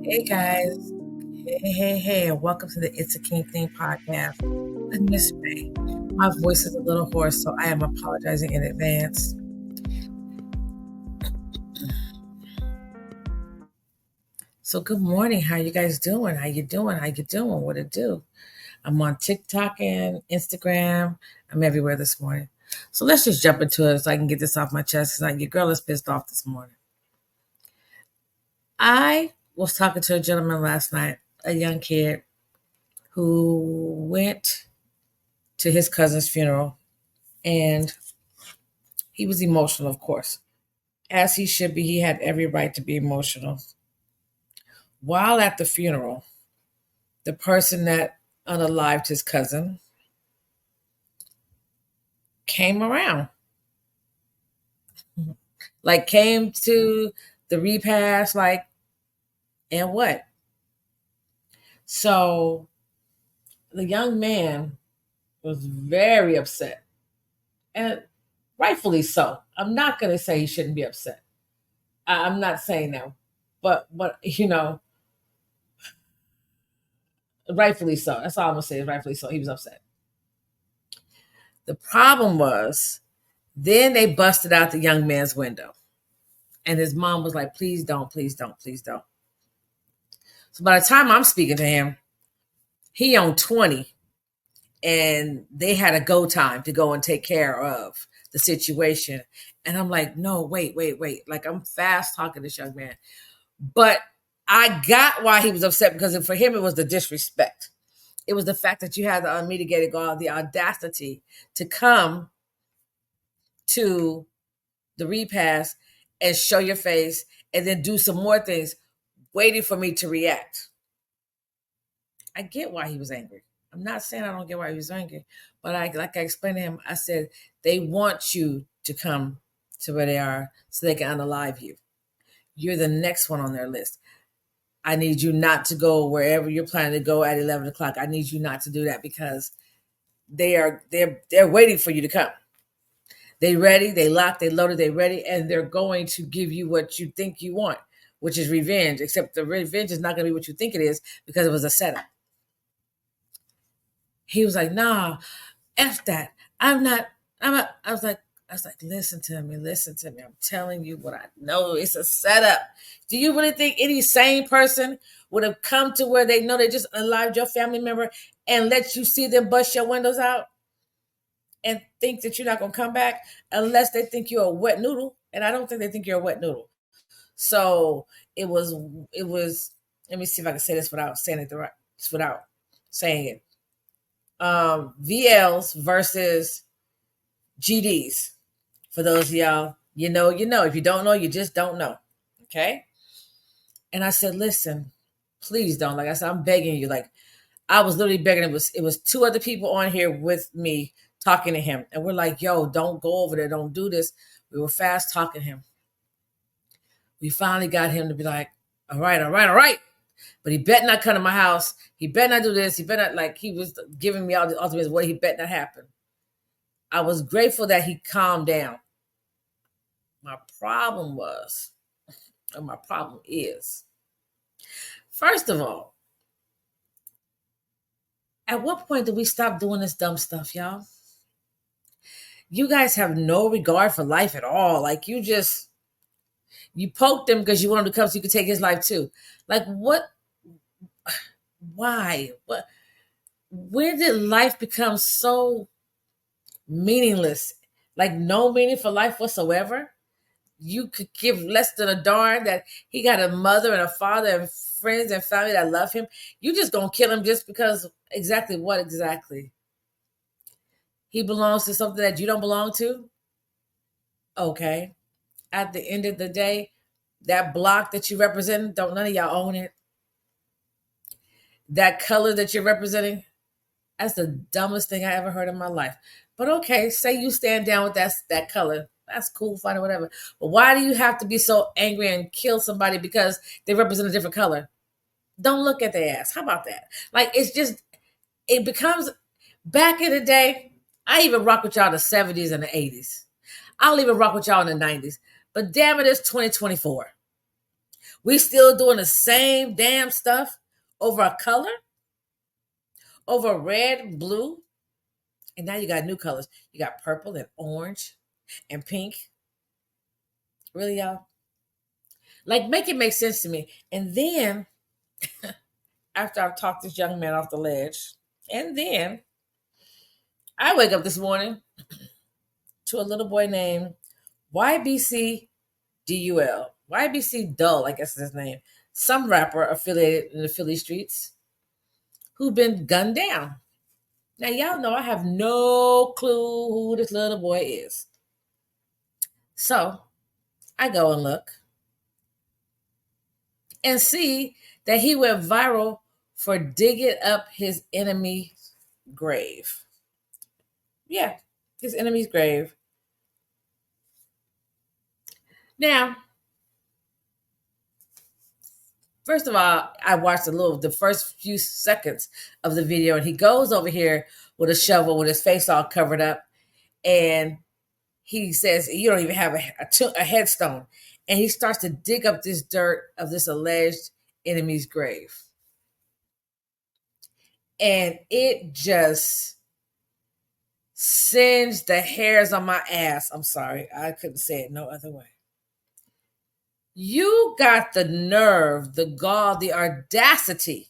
Hey guys, hey, and welcome to the It's a King Thing podcast with Miss May. My voice is a little hoarse, so I am apologizing in advance. So good morning, how you guys doing? How you doing? How you doing? What it do? I'm on TikTok and Instagram. I'm everywhere this morning. So let's just jump into it so I can get this off my chest because like your girl is pissed off this morning. I was talking to a gentleman last night, a young kid who went to his cousin's funeral and he was emotional, of course, as he should be. He had every right to be emotional. While at the funeral, the person that unalived his cousin came around, like came to the repast, like, and what? So the young man was very upset, and rightfully so. I'm not going to say he shouldn't be upset. I'm not saying that, but rightfully so. That's all I'm gonna say. Rightfully so. He was upset. The problem was, then they busted out the young man's window. And his mom was like, please don't, please don't, please don't. So by the time I'm speaking to him, he on 20 and they had a go time to go and take care of the situation. And I'm like, no, wait. Like I'm fast talking to this young man. But I got why he was upset because for him, it was the disrespect. It was the fact that you had the unmitigated the audacity to come to the repast and show your face and then do some more things waiting for me to react. I get why he was angry. I'm not saying I don't get why he was angry, but like I explained to him, I said, they want you to come to where they are so they can unalive you. You're the next one on their list. I need you not to go wherever you're planning to go at 11 o'clock. I need you not to do that because they're waiting for you to come. They ready, they locked, they loaded, they ready, and they're going to give you what you think you want, which is revenge, except the revenge is not going to be what you think it is because it was a setup. He was like, nah, F that. I was like, listen to me. I'm telling you what I know. It's a setup. Do you really think any sane person would have come to where they know they just unalived your family member and let you see them bust your windows out and think that you're not going to come back unless they think you're a wet noodle? And I don't think they think you're a wet noodle. So it was, let me see if I can say this without saying it without saying it. VLs versus GDs. For those of y'all, you know. If you don't know, you just don't know. Okay. And I said, listen, please don't. Like I said, I'm begging you. Like I was literally begging. It was two other people on here with me talking to him. And we're like, yo, don't go over there. Don't do this. We were fast talking to him. We finally got him to be like, all right. But he better not come to my house. He better not do this. He better not, like, he was giving me all the ultimates what he better not happen. I was grateful that he calmed down. My problem was, or my problem is, first of all, at what point do we stop doing this dumb stuff, y'all? You guys have no regard for life at all. Like you poked him because you want him to come so you could take his life too. Like what? Why? What? Where did life become so meaningless? Like no meaning for life whatsoever? You could give less than a darn that he got a mother and a father and friends and family that love him. You just gonna kill him just because exactly what exactly? He belongs to something that you don't belong to? Okay. At the end of the day, that block that you represent, don't none of y'all own it. That color that you're representing, that's the dumbest thing I ever heard in my life. But okay, say you stand down with that color. That's cool, fine, or whatever. But why do you have to be so angry and kill somebody because they represent a different color? Don't look at their ass. How about that? Like it becomes back in the day. I even rock with y'all in the 70s and the 80s. I'll even rock with y'all in the 90s. But damn it, it's 2024. We still doing the same damn stuff over a color, over red, blue, and now you got new colors. You got purple and orange and pink. Really, y'all? Like, make it make sense to me. And then, after I've talked this young man off the ledge, and then I wake up this morning to a little boy named YBC DUL. YBC Dull, I guess is his name. Some rapper affiliated in the Philly streets who've been gunned down. Now, y'all know I have no clue who this little boy is. So I go and look and see that he went viral for digging up his enemy's grave. Yeah, his enemy's grave. Now, first of all, I watched the first few seconds of the video, and he goes over here with a shovel with his face all covered up, and he says, "You don't even have a headstone," and he starts to dig up this dirt of this alleged enemy's grave, and it just singed the hairs on my ass. I'm sorry, I couldn't say it no other way. You got the nerve, the gall, the audacity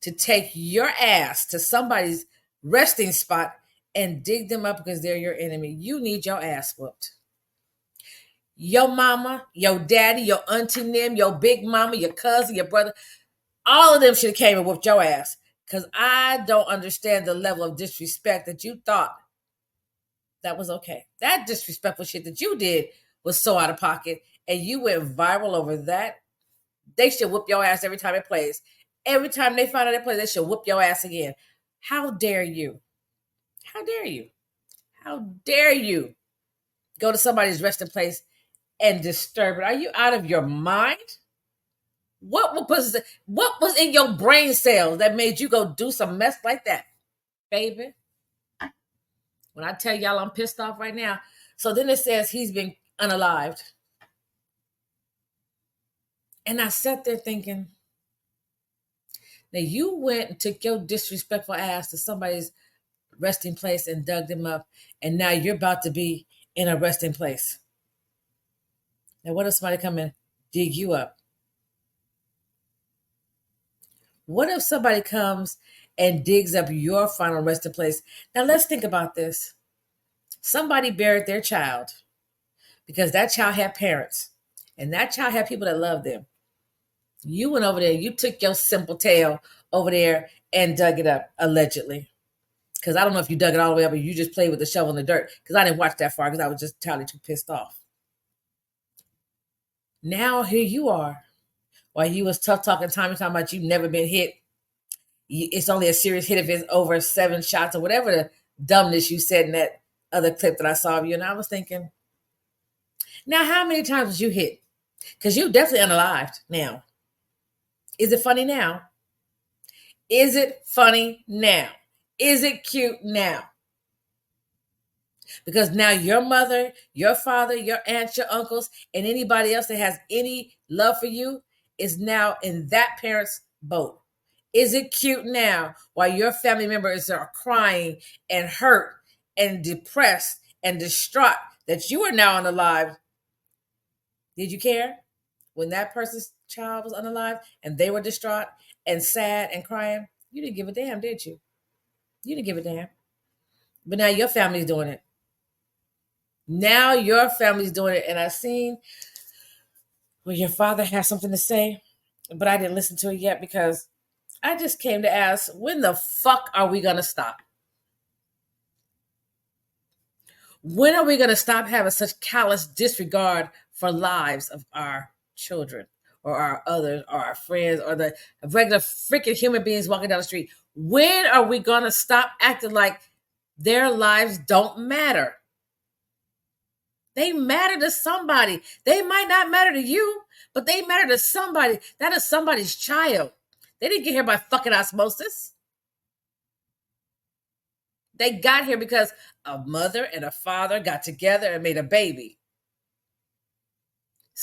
to take your ass to somebody's resting spot and dig them up because they're your enemy. You need your ass whooped. Your mama, your daddy, your auntie Nim, your big mama, your cousin, your brother, all of them should have came and whooped your ass, because I don't understand the level of disrespect that you thought that was okay. That disrespectful shit that you did was so out of pocket, and you went viral over that. They should whoop your ass every time it plays. Every time they find out it plays, they should whoop your ass again. How dare you? How dare you? How dare you go to somebody's resting place and disturb it? Are you out of your mind? What was in your brain cells that made you go do some mess like that, baby? When I tell y'all I'm pissed off right now. So then it says he's been unalived. And I sat there thinking, now you went and took your disrespectful ass to somebody's resting place and dug them up, and now you're about to be in a resting place. Now what if somebody come and dig you up? What if somebody comes and digs up your final resting place? Now let's think about this. Somebody buried their child because that child had parents, and that child had people that loved them. You went over there, you took your simple tail over there and dug it up, allegedly. Because I don't know if you dug it all the way up or you just played with the shovel in the dirt, because I didn't watch that far because I was just entirely too pissed off. Now here you are. While you was tough talking Tommy, talking about you've never been hit. It's only a serious hit if it's over 7 shots or whatever the dumbness you said in that other clip that I saw of you. And I was thinking, now how many times was you hit? Because you definitely unalived now. Is it funny now? Is it funny now? Is it cute now? Because now your mother, your father, your aunts, your uncles, and anybody else that has any love for you is now in that parent's boat. Is it cute now while your family members are crying and hurt and depressed and distraught that you are now unalive? Did you care when that person's child was unalive and they were distraught and sad and crying? You didn't give a damn, did you? You didn't give a damn. But now your family's doing it. Now your family's doing it. And I seen where your father has something to say, but I didn't listen to it yet because I just came to ask, when the fuck are we going to stop? When are we going to stop having such callous disregard for lives of our children or our others or our friends or the regular freaking human beings walking down the street? When are we going to stop acting like their lives don't matter? They matter to somebody. They might not matter to you, but they matter to somebody. That is somebody's child. They didn't get here by fucking osmosis. They got here because a mother and a father got together and made a baby.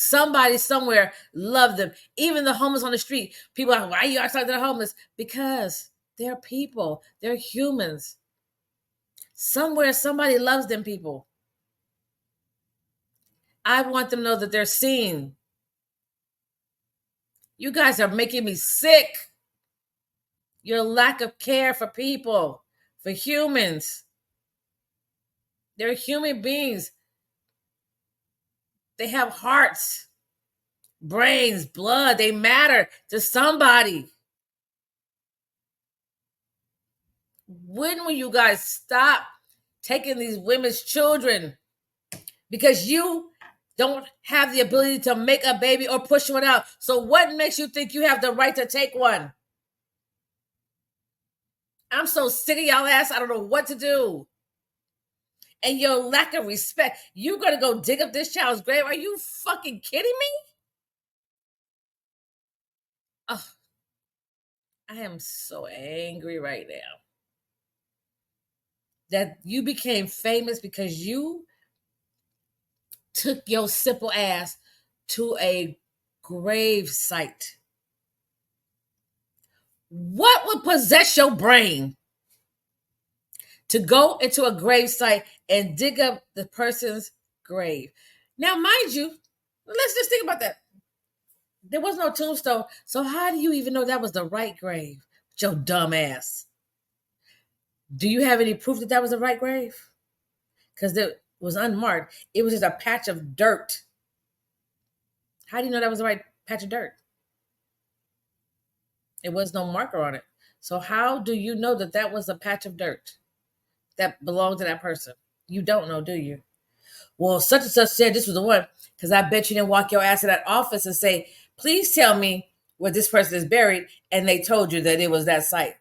Somebody somewhere loved them. Even the homeless on the street. People are like, why are you outside the homeless? Because they're people. They're humans. Somewhere somebody loves them people. I want them to know that they're seen. You guys are making me sick. Your lack of care for people, for humans. They're human beings. They have hearts, brains, blood. They matter to somebody. When will you guys stop taking these women's children? Because you don't have the ability to make a baby or push one out. So what makes you think you have the right to take one? I'm so sick of y'all ass. I don't know what to do. And your lack of respect. You gonna go dig up this child's grave? Are you fucking kidding me? Oh, I am so angry right now that you became famous because you took your simple ass to a grave site. What would possess your brain to go into a grave site and dig up the person's grave? Now, mind you, let's just think about that. There was no tombstone, so how do you even know that was the right grave? Your dumb ass. Do you have any proof that that was the right grave? Because it was unmarked. It was just a patch of dirt. How do you know that was the right patch of dirt? It was no marker on it. So how do you know that that was a patch of dirt that belonged to that person? You don't know, do you? Well, such and such said this was the one, because I bet you didn't walk your ass to that office and say, please tell me where this person is buried, and they told you that it was that site.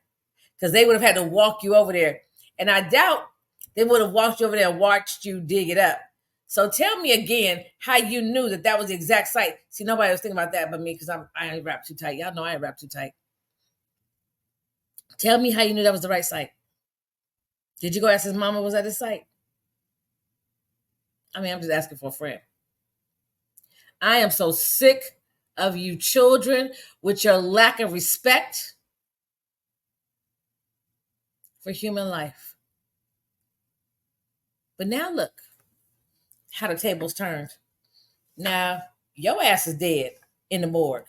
Because they would have had to walk you over there. And I doubt they would have walked you over there and watched you dig it up. So tell me again how you knew that that was the exact site. See, nobody was thinking about that but me, because I ain't wrapped too tight. Y'all know I ain't wrapped too tight. Tell me how you knew that was the right site. Did you go ask his mama was at the site? I mean, I'm just asking for a friend. I am so sick of you children with your lack of respect for human life. But now look how the tables turned. Now your ass is dead in the morgue.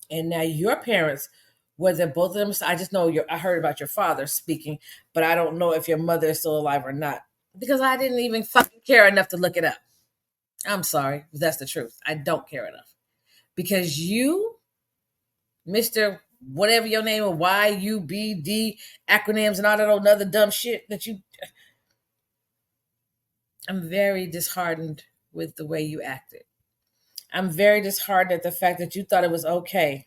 And now your parents, whether both of them, I just know I heard about your father speaking, but I don't know if your mother is still alive or not. Because I didn't even fucking care enough to look it up. I'm sorry, but that's the truth. I don't care enough. Because you, Mr. Whatever your name is, YUBD acronyms and all that old other dumb shit that you... I'm very disheartened with the way you acted. I'm very disheartened at the fact that you thought it was okay.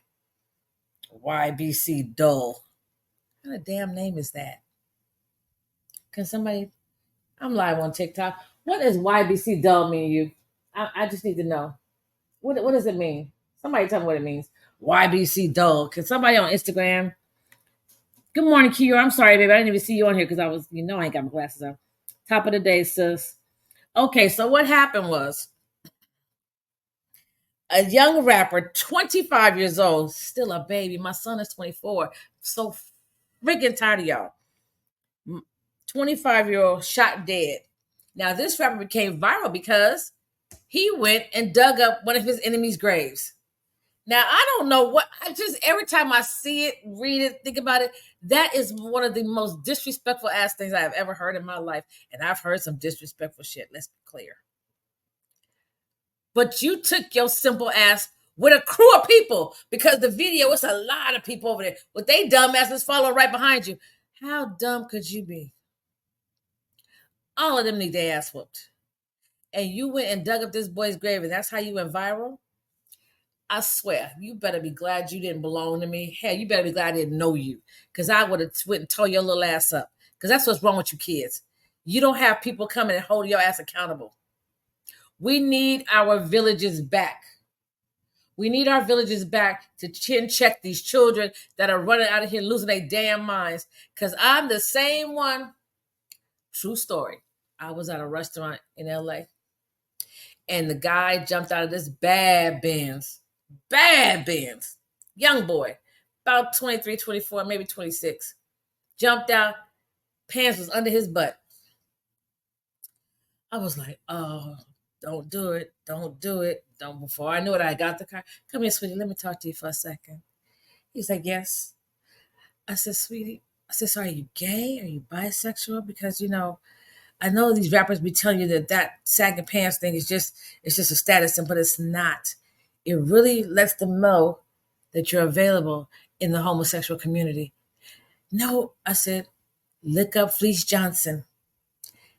YBC Dull. What kind of damn name is that? Can somebody... I'm live on TikTok. What does YBC Dull mean, you? I just need to know. What does it mean? Somebody tell me what it means. YBC Dull. Can somebody on Instagram? Good morning, Kiyo. I'm sorry, baby. I didn't even see you on here because I was, I ain't got my glasses on. Top of the day, sis. Okay, so what happened was a young rapper, 25 years old, still a baby. My son is 24. So freaking tired of y'all. 25-year-old shot dead. Now, this rapper became viral because he went and dug up one of his enemies' graves. Now, I don't know what, every time I see it, read it, think about it, that is one of the most disrespectful ass things I have ever heard in my life. And I've heard some disrespectful shit, let's be clear. But you took your simple ass with a crew of people, because the video, it's a lot of people over there with they dumb asses following right behind you. How dumb could you be? All of them need their ass whooped. And you went and dug up this boy's grave, and that's how you went viral? I swear, you better be glad you didn't belong to me. Hell, you better be glad I didn't know you, because I would have went and tore your little ass up. Because that's what's wrong with you kids. You don't have people coming and holding your ass accountable. We need our villages back. We need our villages back to chin check these children that are running out of here losing their damn minds. Because I'm the same one. True story. I was at a restaurant in LA. And the guy jumped out of this bad Benz, young boy, about 23, 24, maybe 26. Jumped out, pants was under his butt. I was like, oh, don't do it. Don't do it. Don't. Before I knew it, I got the car. Come here, sweetie. Let me talk to you for a second. He's like, yes. I said, sweetie. I said, so are you gay? Are you bisexual? Because, I know these rappers be telling you that sagging pants thing it's just a status symbol, but it's not. It really lets them know that you're available in the homosexual community. No, I said, look up Fleece Johnson.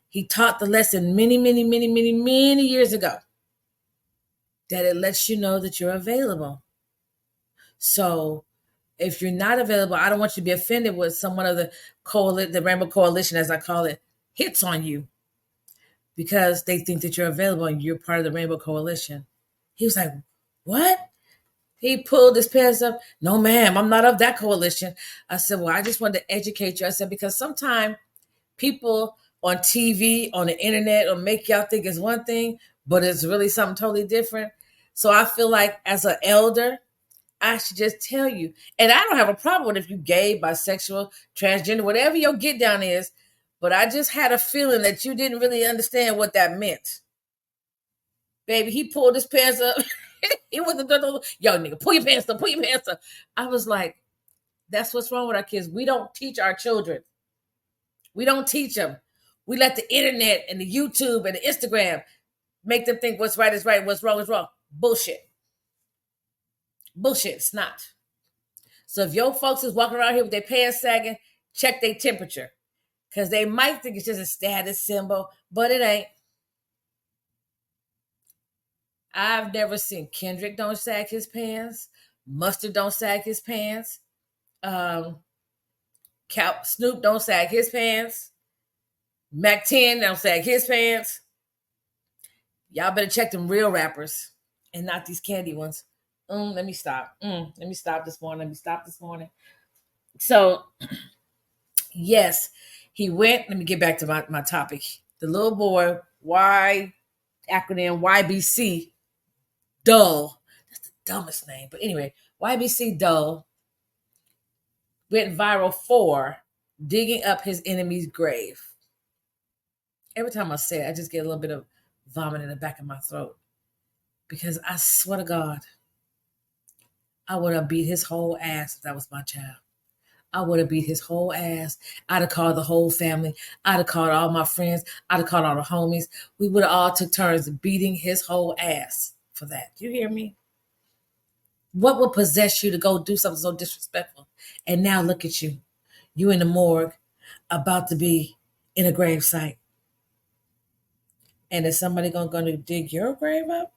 He taught the lesson many, many, many, many, many years ago that it lets you know that you're available. So if you're not available, I don't want you to be offended with someone of the Rainbow Coalition, as I call it, hits on you because they think that you're available and you're part of the Rainbow Coalition. He was like, what? He pulled his pants up. No, ma'am, I'm not of that coalition. I said, well, I just wanted to educate you. I said, because sometimes people on TV, on the internet, will make y'all think it's one thing, but it's really something totally different. So I feel like as an elder, I should just tell you. And I don't have a problem with if you gay, bisexual, transgender, whatever your get down is. But I just had a feeling that you didn't really understand what that meant. Baby, he pulled his pants up. He wasn't doing, yo, nigga, pull your pants up. I was like, that's what's wrong with our kids. We don't teach our children. We don't teach them. We let the internet and the YouTube and the Instagram make them think what's right is right, what's wrong is wrong. Bullshit. It's not. So if your folks is walking around here with their pants sagging, check their temperature. Because they might think it's just a status symbol, but it ain't. I've never seen Kendrick don't sag his pants. Mustard don't sag his pants. Snoop don't sag his pants. Mac 10 don't sag his pants. Y'all better check them real rappers and not these candy ones. Let me stop. Let me stop this morning. So, yes, he went. Let me get back to my topic. The little boy, YBC, Dull. That's the dumbest name. But anyway, YBC Dull went viral for digging up his enemy's grave. Every time I say it, I just get a little bit of vomit in the back of my throat. Because I swear to God, I would have beat his whole ass if that was my child. I would have beat his whole ass. I'd have called the whole family. I'd have called all my friends. I'd have called all the homies. We would have all took turns beating his whole ass for that. Do you hear me? What would possess you to go do something so disrespectful? And now look at you. You in the morgue about to be in a gravesite. And is somebody going to dig your grave up?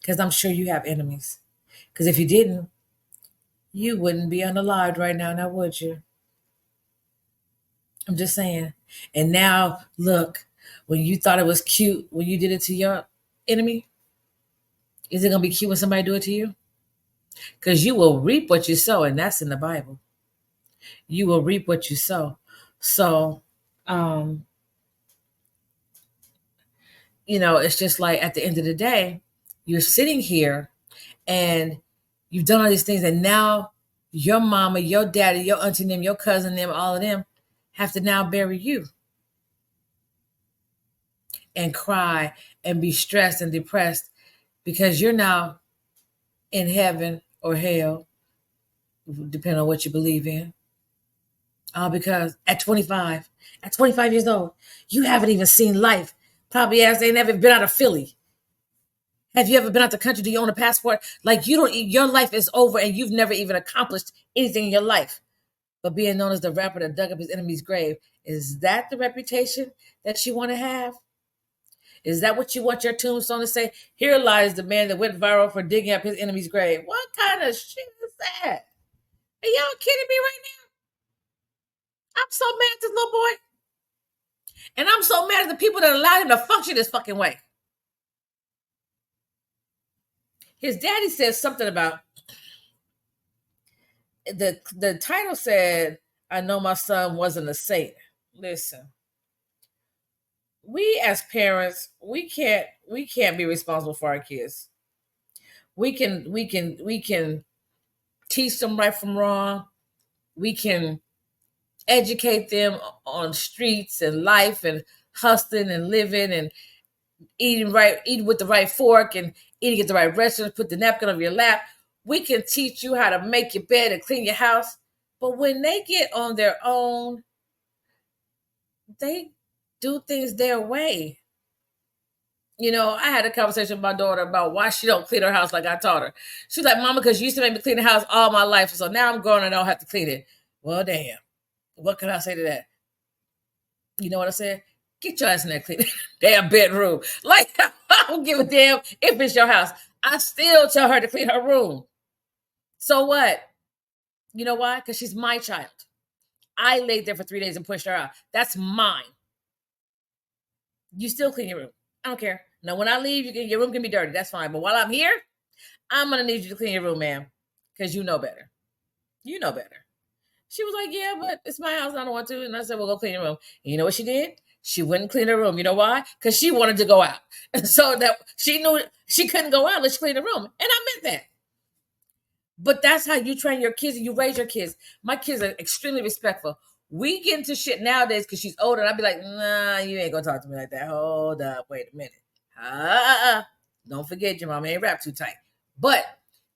Because I'm sure you have enemies. Because if you didn't, you wouldn't be unalived right now would you? I'm just saying. And now, look, when you thought it was cute when you did it to your enemy, is it going to be cute when somebody do it to you? Because you will reap what you sow, and that's in the Bible. You will reap what you sow. So, it's just like at the end of the day, you're sitting here and you've done all these things, and now your mama, your daddy, your auntie, them, your cousin, them, all of them have to now bury you and cry and be stressed and depressed because you're now in heaven or hell, depending on what you believe in. Because at 25 years old, you haven't even seen life. Probably as they never been out of Philly. Have you ever been out the country? Do you own a passport? Like your life is over and you've never even accomplished anything in your life. But being known as the rapper that dug up his enemy's grave, is that the reputation that you want to have? Is that what you want your tombstone to say? Here lies the man that went viral for digging up his enemy's grave. What kind of shit is that? Are y'all kidding me right now? I'm so mad at this little boy. And I'm so mad at the people that allow him to function this fucking way. His daddy says something about the title said, I know my son wasn't a saint. Listen, we as parents, we can't be responsible for our kids. We can teach them right from wrong. We can educate them on streets and life and hustling and living and eating with the right fork and eating at the right restaurant, put the napkin on your lap. We can teach you how to make your bed and clean your house. But when they get on their own, they do things their way. I had a conversation with my daughter about why she don't clean her house like I taught her. She's like, Mama, because you used to make me clean the house all my life. So now I'm grown and I don't have to clean it. Well, damn. What can I say to that? You know what I said? Get your ass in that clean damn bedroom. Like, I don't give a damn if it's your house. I still tell her to clean her room. So what? You know why? Because she's my child. I laid there for 3 days and pushed her out. That's mine. You still clean your room. I don't care. Now, when I leave, your room can be dirty. That's fine. But while I'm here, I'm going to need you to clean your room, ma'am, because you know better. You know better. She was like, yeah, but it's my house. I don't want to. And I said, well, go clean your room. And you know what she did? She wouldn't clean her room. You know why? Because she wanted to go out. And so that she knew she couldn't go out unless she cleaned the room. And I meant that. But that's how you train your kids and you raise your kids. My kids are extremely respectful. We get into shit nowadays because she's older. And I'd be like, nah, you ain't going to talk to me like that. Hold up. Wait a minute. Don't forget your mama ain't wrapped too tight. But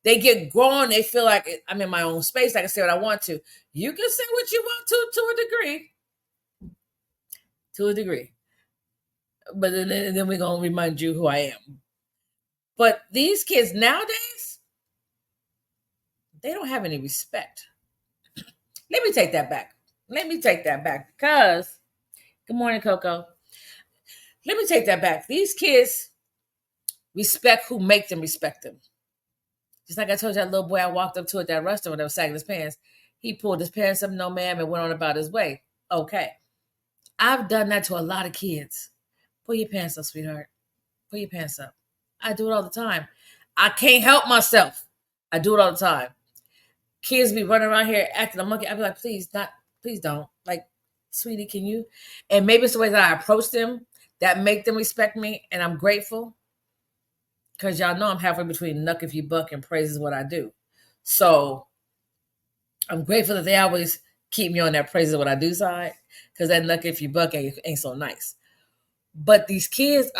they get grown. They feel like I'm in my own space. I can say what I want to. You can say what you want to a degree. To a degree. But then we're going to remind you who I am. But these kids nowadays, they don't have any respect. Let me take that back. Because, good morning, Coco. Let me take that back. These kids respect who make them respect them. Just like I told you, that little boy I walked up to at that restaurant that was sagging his pants. He pulled his pants up, no ma'am, and went on about his way. Okay. I've done that to a lot of kids. Pull your pants up, sweetheart. Pull your pants up. I do it all the time. I can't help myself. I do it all the time. Kids be running around here acting a monkey. I be like, please don't. Like, sweetie, can you? And maybe it's the way that I approach them that make them respect me, and I'm grateful. Because y'all know I'm halfway between nuck if you buck and praise is what I do. So I'm grateful that they always keep me on that praise is what I do side. Because that nuck if you buck ain't so nice. But these kids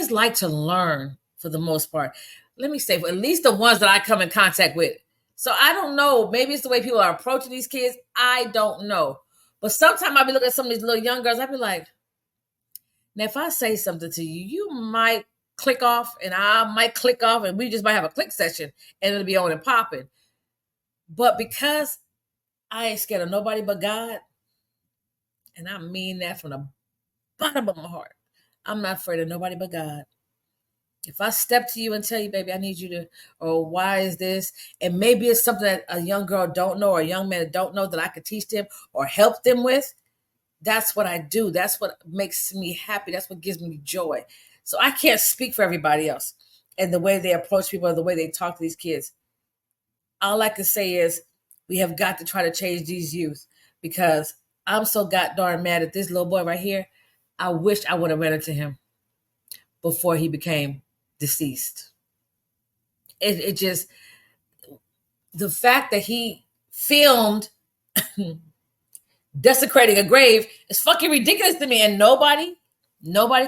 like to learn for the most part. Let me say, at least the ones that I come in contact with. So I don't know. Maybe it's the way people are approaching these kids. I don't know. But sometimes I'll be looking at some of these little young girls. I'll be like, now if I say something to you, you might click off and I might click off and we just might have a click session and it'll be on and popping. But because I ain't scared of nobody but God, and I mean that from the bottom of my heart, I'm not afraid of nobody but God. If I step to you and tell you, baby, I need you to, or why is this? And maybe it's something that a young girl don't know or a young man don't know that I could teach them or help them with. That's what I do. That's what makes me happy. That's what gives me joy. So I can't speak for everybody else and the way they approach people or the way they talk to these kids. All I can say is we have got to try to change these youth because I'm so god darn mad at this little boy right here. I wish I would have ran into him before he became deceased. It just, the fact that he filmed desecrating a grave is fucking ridiculous to me. And nobody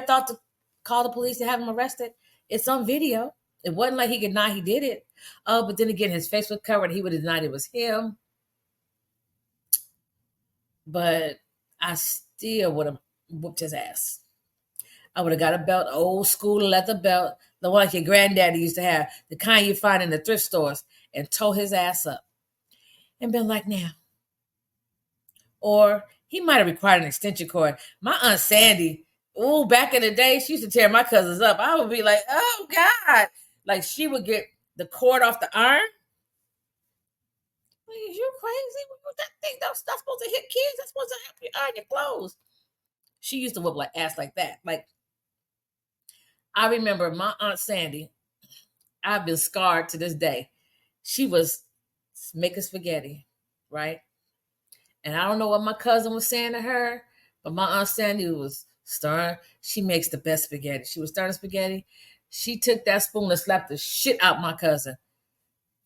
thought to call the police to have him arrested. It's on video. It wasn't like he could deny he did it. Oh, but then again, his face was covered. He would have denied it was him. But I still would have whooped his ass. I would have got a belt, old school leather belt, the one like your granddaddy used to have, the kind you find in the thrift stores, and tow his ass up. And been like, now. Or he might have required an extension cord. My Aunt Sandy, back in the day, she used to tear my cousins up. I would be like, oh, God. Like, she would get the cord off the iron. Like, you crazy? That thing, that's not supposed to hit kids. That's supposed to help you iron your clothes. She used to whoop like ass like that. Like, I remember my Aunt Sandy, I've been scarred to this day. She was making spaghetti, right? And I don't know what my cousin was saying to her, But my Aunt Sandy was starting. She makes the best spaghetti. She was starting spaghetti. She took that spoon and slapped the shit out my cousin.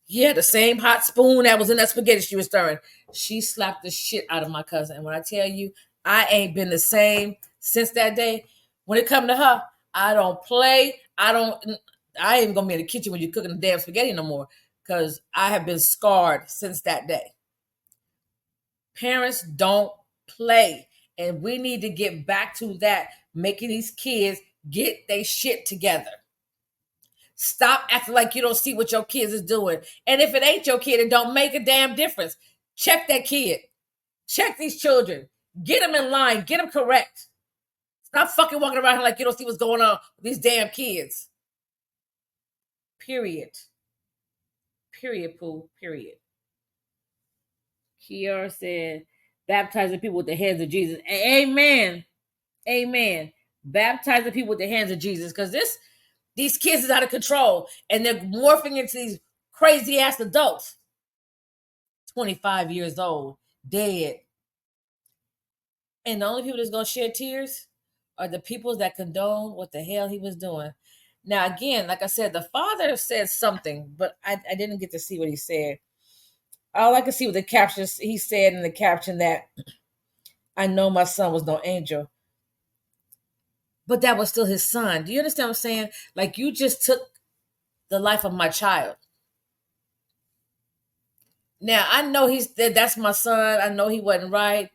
Yeah, the same hot spoon that was in that spaghetti she was stirring. She slapped the shit out of my cousin. And when I tell you, I ain't been the same since that day. When it come to her, I don't play. I ain't gonna be in the kitchen when you're cooking the damn spaghetti no more. Cause I have been scarred since that day. Parents don't play. And we need to get back to that, making these kids get their shit together. Stop acting like you don't see what your kids is doing. And if it ain't your kid, it don't make a damn difference. Check that kid. Check these children. Get them in line. Get them correct. Stop fucking walking around here like you don't see what's going on with these damn kids. Period. Period, Pooh. Period. Kiara said, baptizing people with the hands of Jesus. Amen. Amen. Baptizing people with the hands of Jesus. Because these kids is out of control and they're morphing into these crazy ass adults. 25 years old, dead. And the only people that's going to shed tears are the people that condone what the hell he was doing. Now, again, like I said, the father said something, but I didn't get to see what he said. All I could see was the caption. He said in the caption that I know my son was no angel. But that was still his son. Do you understand what I'm saying? Like, you just took the life of my child. Now, I know that's my son. I know he wasn't right.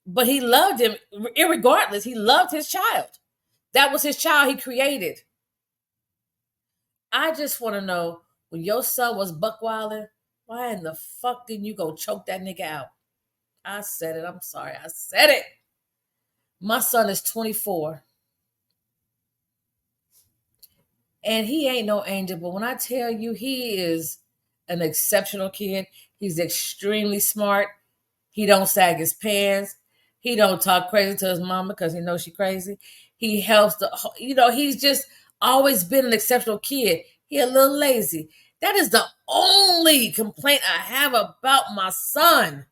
But he loved him irregardless. He loved his child. That was his child he created. I just want to know, when your son was buckwilding, why in the fuck didn't you go choke that nigga out? I said it. I'm sorry. I said it. My son is 24. And he ain't no angel. But when I tell you, he is an exceptional kid. He's extremely smart. He don't sag his pants. He don't talk crazy to his mama because he knows she crazy. He helps he's just always been an exceptional kid. He a little lazy. That is the only complaint I have about my son.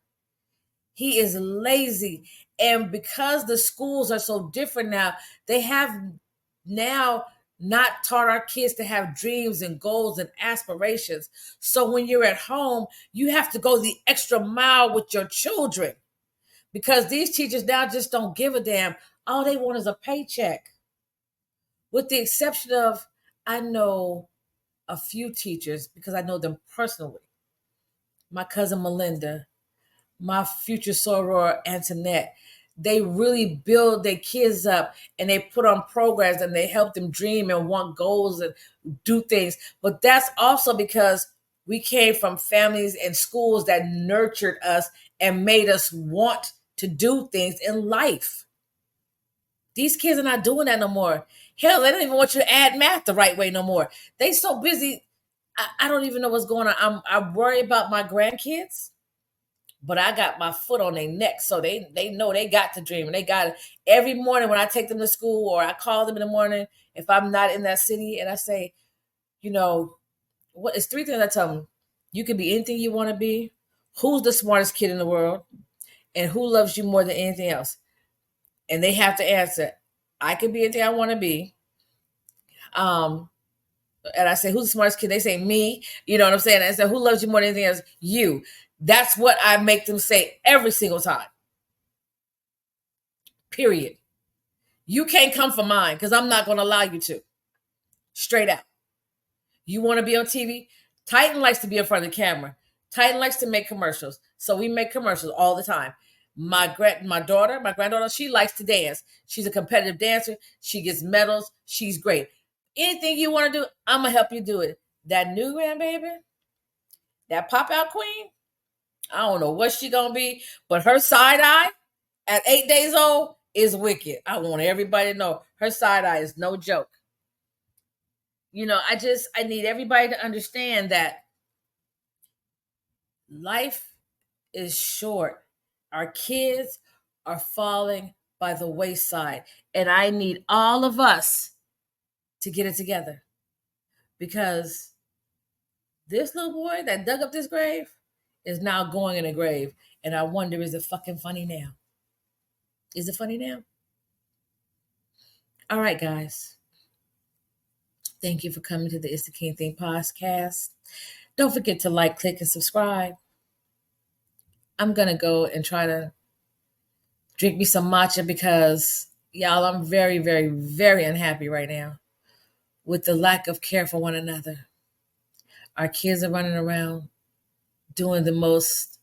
He is lazy. And because the schools are so different now, they have now not taught our kids to have dreams and goals and aspirations. So when you're at home, you have to go the extra mile with your children, because these teachers now just don't give a damn. All they want is a paycheck. With the exception of, I know a few teachers because I know them personally. My cousin Melinda, my future soror Antoinette. They really build their kids up and they put on programs and they help them dream and want goals and do things. But that's also because we came from families and schools that nurtured us and made us want to do things in life. These kids are not doing that no more. Hell, they don't even want you to add math the right way no more. They so busy. I don't even know what's going on. I worry about my grandkids, but I got my foot on their neck. So they know they got to dream. And they got it. Every morning when I take them to school or I call them in the morning, if I'm not in that city, and I say, it's three things I tell them. You can be anything you want to be. Who's the smartest kid in the world? And who loves you more than anything else? And they have to answer, I can be anything I want to be. And I say, who's the smartest kid? They say, me. You know what I'm saying? I say, who loves you more than anything else? You. That's what I make them say every single time. Period. You can't come for mine because I'm not going to allow you to. Straight out. You want to be on TV? Titan likes to be in front of the camera. Titan likes to make commercials. So we make commercials all the time. My granddaughter, she likes to dance. She's a competitive dancer. She gets medals. She's great. Anything you want to do, I'm going to help you do it. That new grandbaby, that pop-out queen, I don't know what she going to be, but her side eye at 8 days old is wicked. I want everybody to know her side eye is no joke. I need everybody to understand that life is short. Our kids are falling by the wayside. And I need all of us to get it together. Because this little boy that dug up this grave is now going in a grave. And I wonder, is it fucking funny now? Is it funny now? All right, guys. Thank you for coming to the It's the King Thing podcast. Don't forget to like, click, and subscribe. I'm going to go and try to drink me some matcha because, y'all, I'm very, very, very unhappy right now with the lack of care for one another. Our kids are running around doing the most